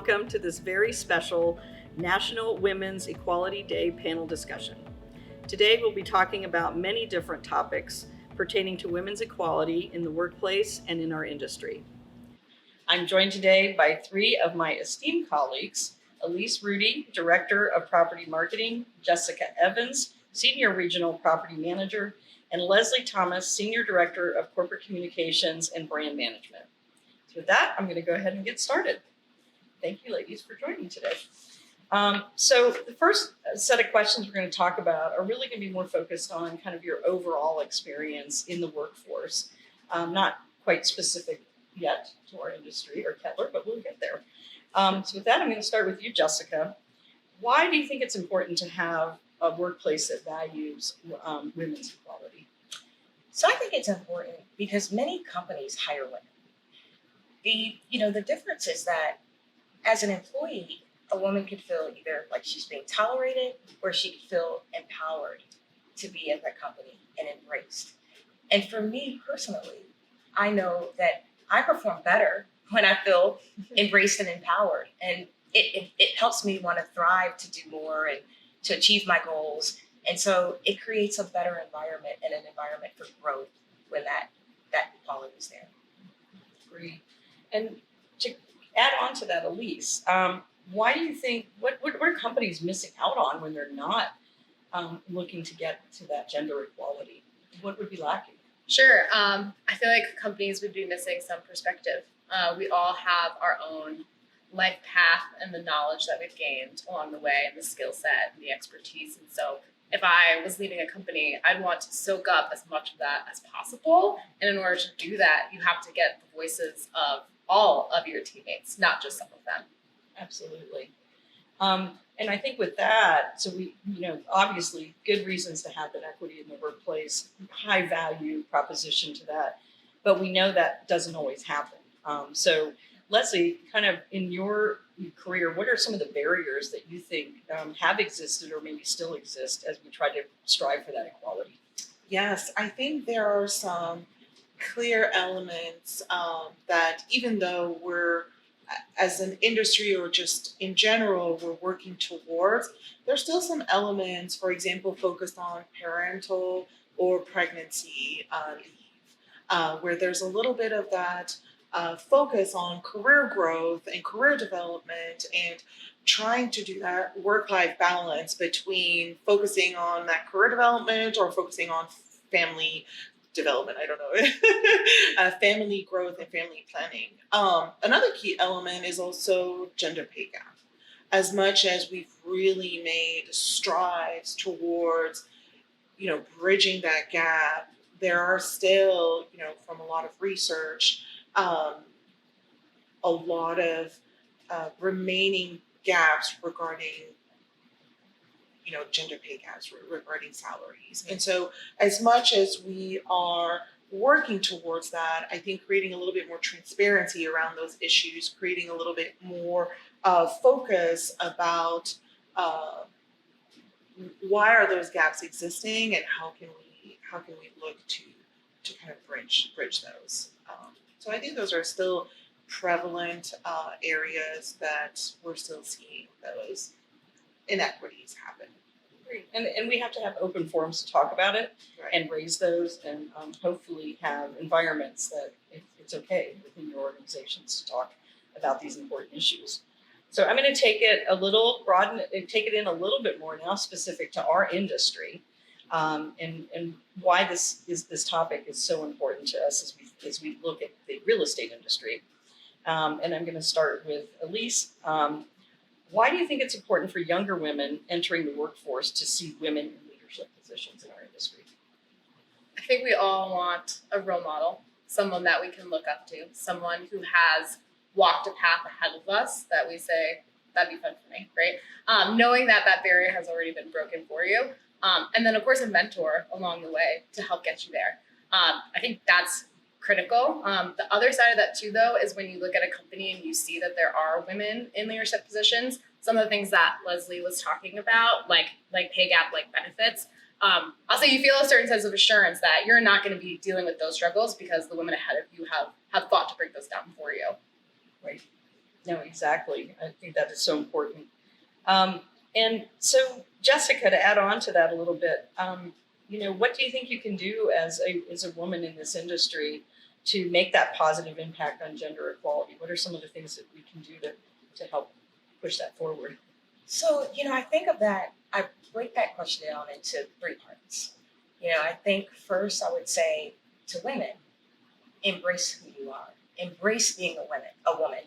welcome to this very special National Women's Equality Day panel discussion. Today we'll be talking about many different topics pertaining to women's equality in the workplace and in our industry. I'm joined today by three of my esteemed colleagues: Elise Rudy, Director of Property Marketing; Jesika Evans, Senior Regional Property Manager; and Leslie Thomas, Senior Director of Corporate Communications and Brand Management. So with that, I'm going to go ahead and get started. Thank you, ladies, for joining today. So the first set of questions we're going to talk about are really going to be more focused on kind of your overall experience in the workforce. Not quite specific yet to our industry or Kettler, but we'll get there. So with that, I'm going to start with you, Jesika. Why do you think it's important to have a workplace that values women's equality? So I think it's important because many companies hire women. The difference is that as an employee, a woman could feel either like she's being tolerated or she could feel empowered to be at the company and embraced. And for me personally, I know that I perform better when I feel embraced and empowered. And it helps me want to thrive, to do more and to achieve my goals. And so it creates a better environment and an environment for growth when that equality is there. Great. And to add on to that, Elise, why do you think, what are companies missing out on when they're not looking to get to that gender equality? What would be lacking? Sure. I feel like companies would be missing some perspective. We all have our own life path and the knowledge that we've gained along the way and the skill set and the expertise. And so if I was leading a company, I'd want to soak up as much of that as possible. And in order to do that, you have to get the voices of all of your teammates, not just some of them. Absolutely. And I think with that, so we, obviously good reasons to have that equity in the workplace, high value proposition to that, but we know that doesn't always happen. So Leslie, kind of in your career, what are some of the barriers that you think have existed or maybe still exist as we try to strive for that equality? Yes, I think there are some clear elements that even though we're, as an industry or just in general, we're working towards, there's still some elements, for example, focused on parental or pregnancy leave, where there's a little bit of that focus on career growth and career development and trying to do that work-life balance between focusing on that career development or focusing on family development, I don't know, family growth and family planning. Another key element is also gender pay gap. As much as we've really made strides towards, bridging that gap, there are still, from a lot of research, a lot of remaining gaps regarding gender pay gaps regarding salaries. And so as much as we are working towards that, I think creating a little bit more transparency around those issues, creating a little bit more focus about why are those gaps existing and how can we look to kind of bridge those. So I think those are still prevalent areas that we're still seeing those inequities happen. Great. And we have to have open forums to talk about it, Right. and raise those, and hopefully have environments that it's okay within your organizations to talk about these important issues. So I'm going to take it take it in a little bit more now, specific to our industry, and why this topic is so important to us as we look at the real estate industry. And I'm going to start with Elise. Why do you think it's important for younger women entering the workforce to see women in leadership positions in our industry? I think we all want a role model, someone that we can look up to, someone who has walked a path ahead of us that we say, that'd be fun for me, right? Knowing that barrier has already been broken for you. And then, of course, a mentor along the way to help get you there. I think that's critical. The other side of that too, though, is when you look at a company and you see that there are women in leadership positions, some of the things that Leslie was talking about, like pay gap, like benefits, also you feel a certain sense of assurance that you're not going to be dealing with those struggles because the women ahead of you have thought to break those down for you. Right. No, exactly. I think that is so important. And so, Jessica, to add on to that a little bit, what do you think you can do as a woman in this industry to make that positive impact on gender equality? What are some of the things that we can do to help push that forward? So, I think of that, I break that question down into three parts. I think first I would say to women, embrace who you are. Embrace being a woman.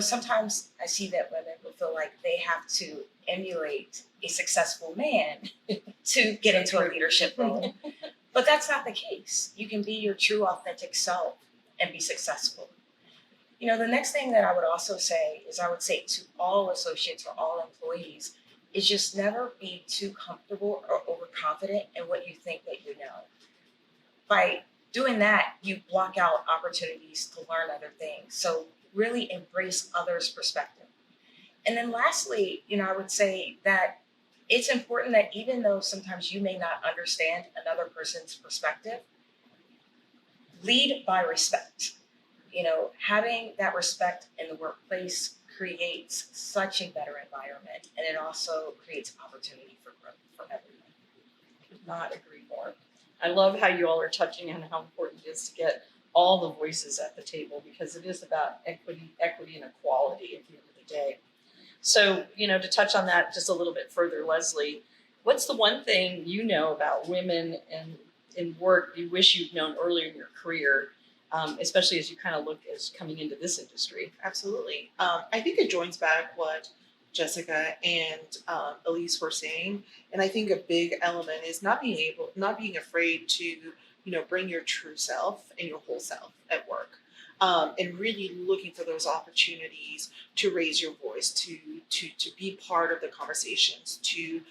Sometimes I see that women will feel like they have to emulate a successful man to get into a leadership role. But that's not the case. You can be your true, authentic self and be successful. The next thing that I would also say is I would say to all associates or all employees is just never be too comfortable or overconfident in what you think that you know. By doing that, you block out opportunities to learn other things. So really embrace others' perspective. And then lastly, I would say that it's important that even though sometimes you may not understand another person's perspective, lead by respect. Having that respect in the workplace creates such a better environment, and it also creates opportunity for growth for everyone. Could not agree more. I love how you all are touching on how important it is to get all the voices at the table, because it is about equity and equality at the end of the day. So, to touch on that just a little bit further, Leslie, what's the one thing you know about women and in work you wish you'd known earlier in your career, especially as you kind of look as coming into this industry? Absolutely. I think it joins back what Jesika and Elise were saying, and I think a big element is not being afraid to bring your true self and your whole self at work, and really looking for those opportunities to raise your voice, to be part of the conversations, to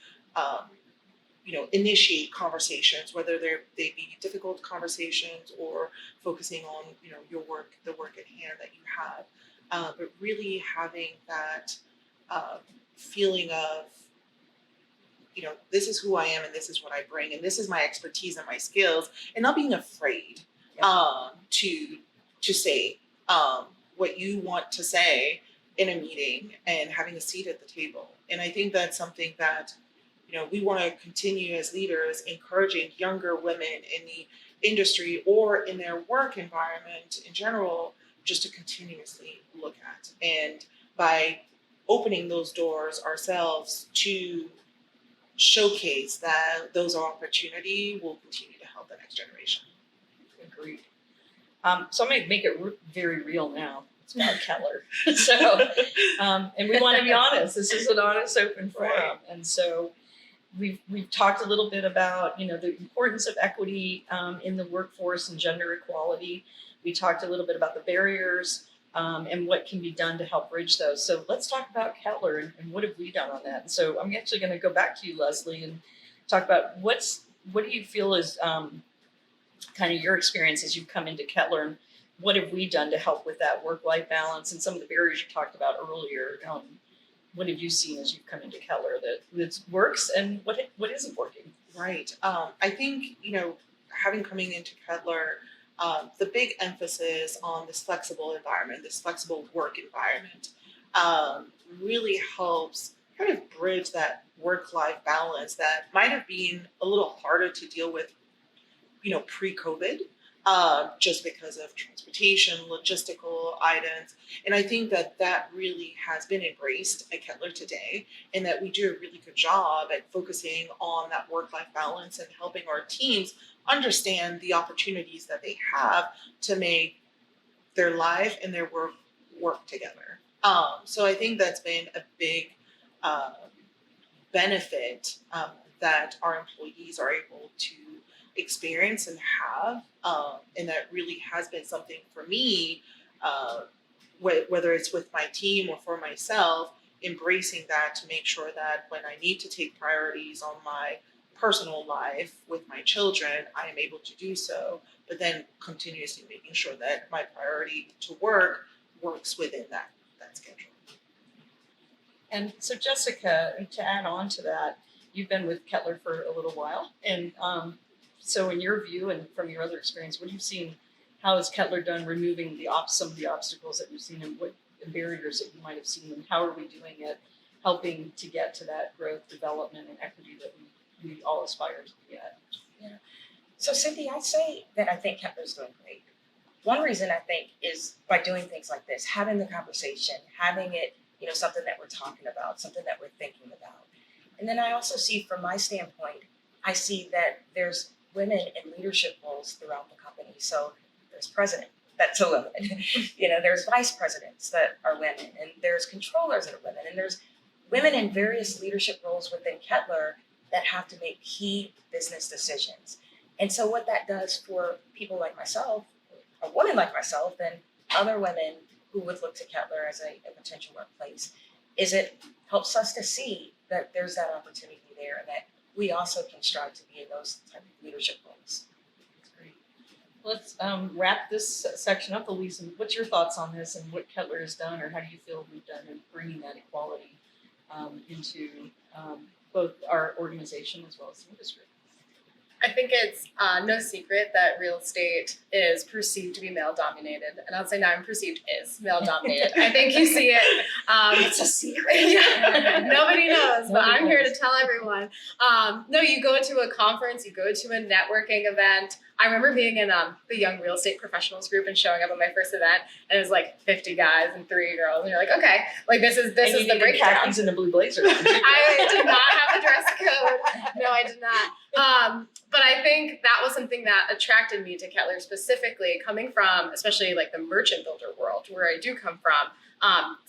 initiate conversations, whether they be difficult conversations or focusing on the work at hand that you have, but really having that feeling of this is who I am and this is what I bring and this is my expertise and my skills, and not being afraid to say what you want to say in a meeting and having a seat at the table. And I think that's something that we want to continue as leaders, encouraging younger women in the industry or in their work environment in general, just to continuously look at. And by opening those doors ourselves to showcase that those opportunities will continue to help the next generation. Agreed. So I'm going to make it very real now. It's about Kettler. So, and we want to be honest. This is an honest, open forum. Right. And so we've talked a little bit about, the importance of equity in the workforce and gender equality. We talked a little bit about the barriers and what can be done to help bridge those. So let's talk about Kettler and what have we done on that. And so I'm actually going to go back to you, Leslie, and talk about what do you feel is kind of your experience as you've come into Kettler, and what have we done to help with that work-life balance and some of the barriers you talked about earlier. What have you seen as you've come into Kettler that works, and what isn't working? Right. I think, having coming into Kettler, the big emphasis on this flexible environment, this flexible work environment, really helps kind of bridge that work-life balance that might have been a little harder to deal with, pre-COVID, just because of transportation, logistical items. And I think that really has been embraced at Kettler today, and that we do a really good job at focusing on that work-life balance and helping our teams understand the opportunities that they have to make their life and their work together. So I think that's been a big benefit that our employees are able to experience and have, and that really has been something for me, whether it's with my team or for myself, embracing that to make sure that when I need to take priorities on my personal life with my children, I am able to do so, but then continuously making sure that my priority to work works within that schedule. And so, Jessica, to add on to that, you've been with Kettler for a little while, and so in your view and from your other experience, what have you seen? How has Kettler done removing some of the obstacles that you've seen, and barriers that you might have seen, and how are we doing it, helping to get to that growth, development, and equity that we all aspire to be at? So Cindy, I'd say that I think Kettler's doing great. One reason I think is by doing things like this, having the conversation, having it, something that we're talking about, something that we're thinking about. And then I also see, from my standpoint, I see that there's women in leadership roles throughout the company. So there's president, that's a woman. There's vice presidents that are women, and there's controllers that are women, and there's women in various leadership roles within Kettler that have to make key business decisions. And so what that does for people like myself, a woman like myself, and other women who would look to Kettler as a potential workplace, is it helps us to see that there's that opportunity there, and that we also can strive to be in those type of leadership roles. Great. Let's wrap this section up, Elise. What's your thoughts on this, and what Kettler has done, or how do you feel we've done in bringing that equality into both our organization as well as the industry? I think it's no secret that real estate is perceived to be male dominated, and I'll say now I'm perceived is male dominated. I think you see it. It's a secret. Yeah, nobody knows, but I'm here to knows. tell everyone. No, you go to a conference, you go to a networking event. I remember being in the Young Real Estate Professionals group and showing up at my first event, and it was like 50 guys and 3 girls, and you're like, okay, like this is the breakdown. Khakis and a blue blazer. I did not have a dress code. No, I did not. But I think that was something that attracted me to Kettler specifically, coming from especially like the merchant builder world, where I do come from.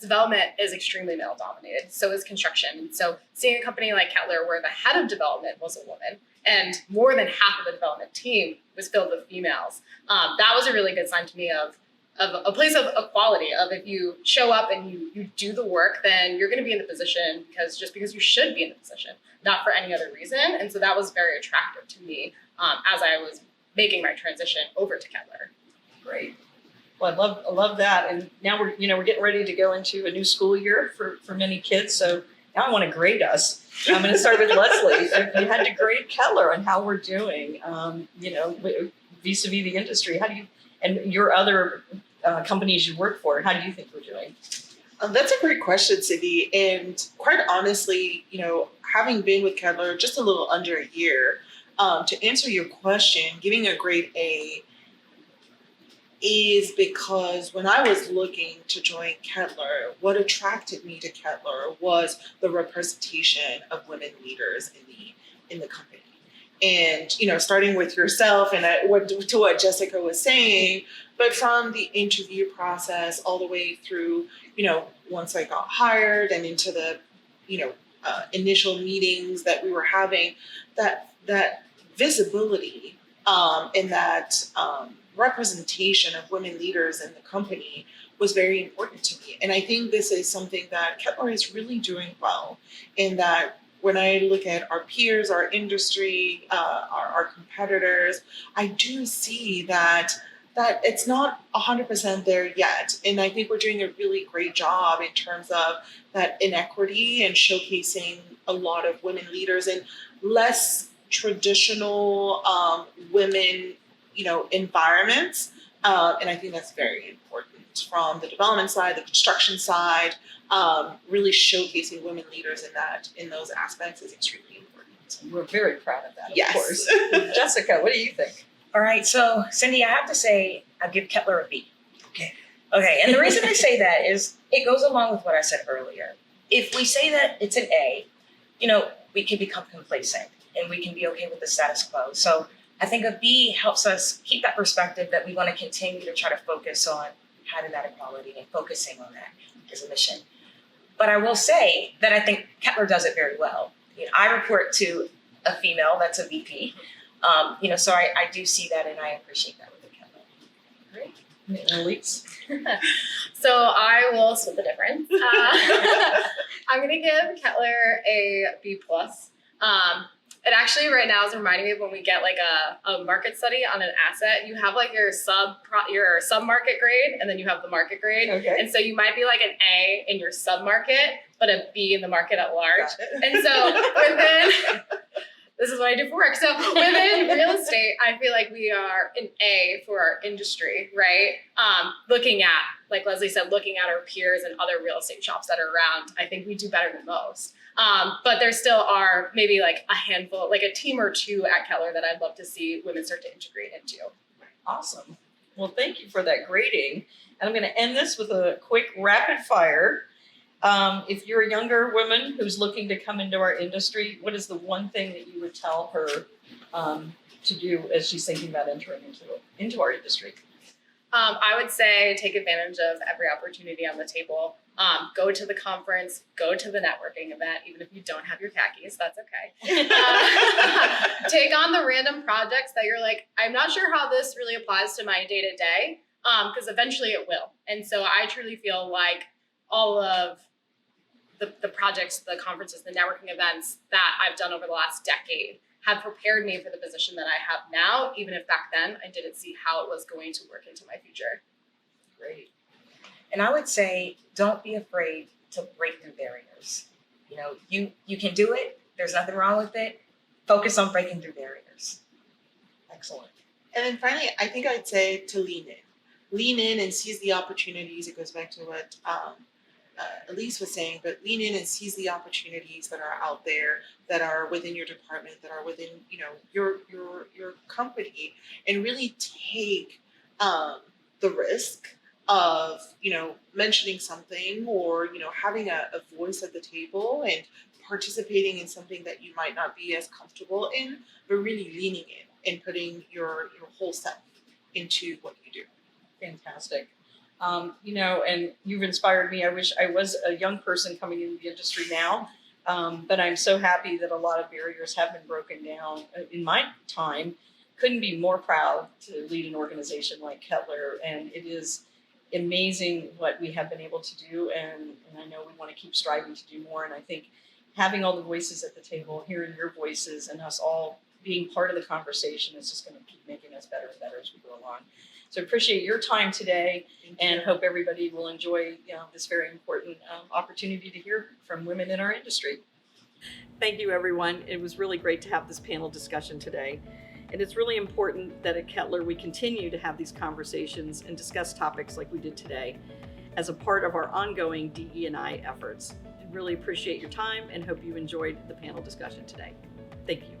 Development is extremely male dominated. So is construction. And so seeing a company like Kettler where the head of development was a woman and more than half of the development team was filled with females, that was a really good sign to me of a place of equality, of if you show up and you do the work, then you're going to be in the position because you should be in the position, not for any other reason. And so that was very attractive to me as I was making my transition over to Kettler. Great. Well, I love that. And now we're getting ready to go into a new school year for many kids. So now I want to grade us. I'm going to start with Leslie. If you had to grade Kettler on how we're doing, vis-a-vis the industry, how do you, and your other companies you work for, how do you think we're doing? That's a great question, Cindy. And quite honestly, having been with Kettler just a little under a year, to answer your question, giving a grade A is because when I was looking to join Kettler, what attracted me to Kettler was the representation of women leaders in the company. And starting with yourself and to what Jesika was saying, but from the interview process all the way through, once I got hired and into the, initial meetings that we were having, that visibility and that representation of women leaders in the company was very important to me. And I think this is something that Kettler is really doing well, in that when I look at our peers, our industry, our competitors, I do see that it's not 100% there yet. And I think we're doing a really great job in terms of that inequity and showcasing a lot of women leaders in less traditional women, environments. And I think that's very important from the development side, the construction side. Really showcasing women leaders in those aspects is extremely important. We're very proud of that, Yes. of course. Jesika, what do you think? All right, so Cindy, I have to say I'll give Kettler a B. Okay, and the reason I say that is it goes along with what I said earlier. If we say that it's an A, we can become complacent and we can be okay with the status quo. So I think a B helps us keep that perspective that we want to continue to try to focus on having that equality and focusing on that as a mission. But I will say that I think Kettler does it very well. I report to a female that's a VP. So I do see that and I appreciate that with the Kettler. Great. Elise? So I will split the difference. I'm going to give Kettler a B+. It actually right now is reminding me of when we get like a market study on an asset. You have like your sub market grade, and then you have the market grade. Okay. And so you might be like an A in your sub market, but a B in the market at large. Got it. And so within this is what what I do for work. So within real estate, I feel like we are an A for our industry, right? Looking at, like Leslie said, looking at our peers and other real estate shops that are around, I think we do better than most. But there still are maybe like a handful, like a team or two at Kettler that I'd love to see women start to integrate into. Awesome. Well, thank you for that grading. And I'm going to end this with a quick rapid fire. If you're a younger woman who's looking to come into our industry, what is the one thing that you would tell her to do as she's thinking about entering into our industry? I would say take advantage of every opportunity on the table. Go to the conference, go to the networking event, even if you don't have your khakis, that's okay. Take on the random projects that you're like, I'm not sure how this really applies to my day to day, because eventually it will. And so I truly feel like all of the projects, the conferences, the networking events that I've done over the last decade have prepared me for the position that I have now, even if back then I didn't see how it was going to work into my future. Great. And I would say, don't be afraid to break through barriers. You know, you can do it. There's nothing wrong with it. Focus on breaking through barriers. Excellent. And then finally, I think I'd say to lean in. Lean in and seize the opportunities. It goes back to what Elise was saying, but lean in and seize the opportunities that are out there, that are within your department, that are within, you know, your company, and really take the risk of, you know, mentioning something, or, you know, having a voice at the table and participating in something that you might not be as comfortable in, but really leaning in and putting your whole self into what you do. Fantastic. You know, and you've inspired me. I wish I was a young person coming into the industry now, but I'm so happy that a lot of barriers have been broken down. In my time, couldn't be more proud to lead an organization like Kettler, and it is amazing what we have been able to do, and I know we want to keep striving to do more. And I think having all the voices at the table, hearing your voices, and us all being part of the conversation is just going to keep making us better and better as we go along. So I appreciate your time today, and hope everybody will enjoy, you know, this very important opportunity to hear from women in our industry. Thank you, everyone. It was really great to have this panel discussion today. And it's really important that at Kettler we continue to have these conversations and discuss topics like we did today as a part of our ongoing DE&I efforts. I really appreciate your time and hope you enjoyed the panel discussion today. Thank you.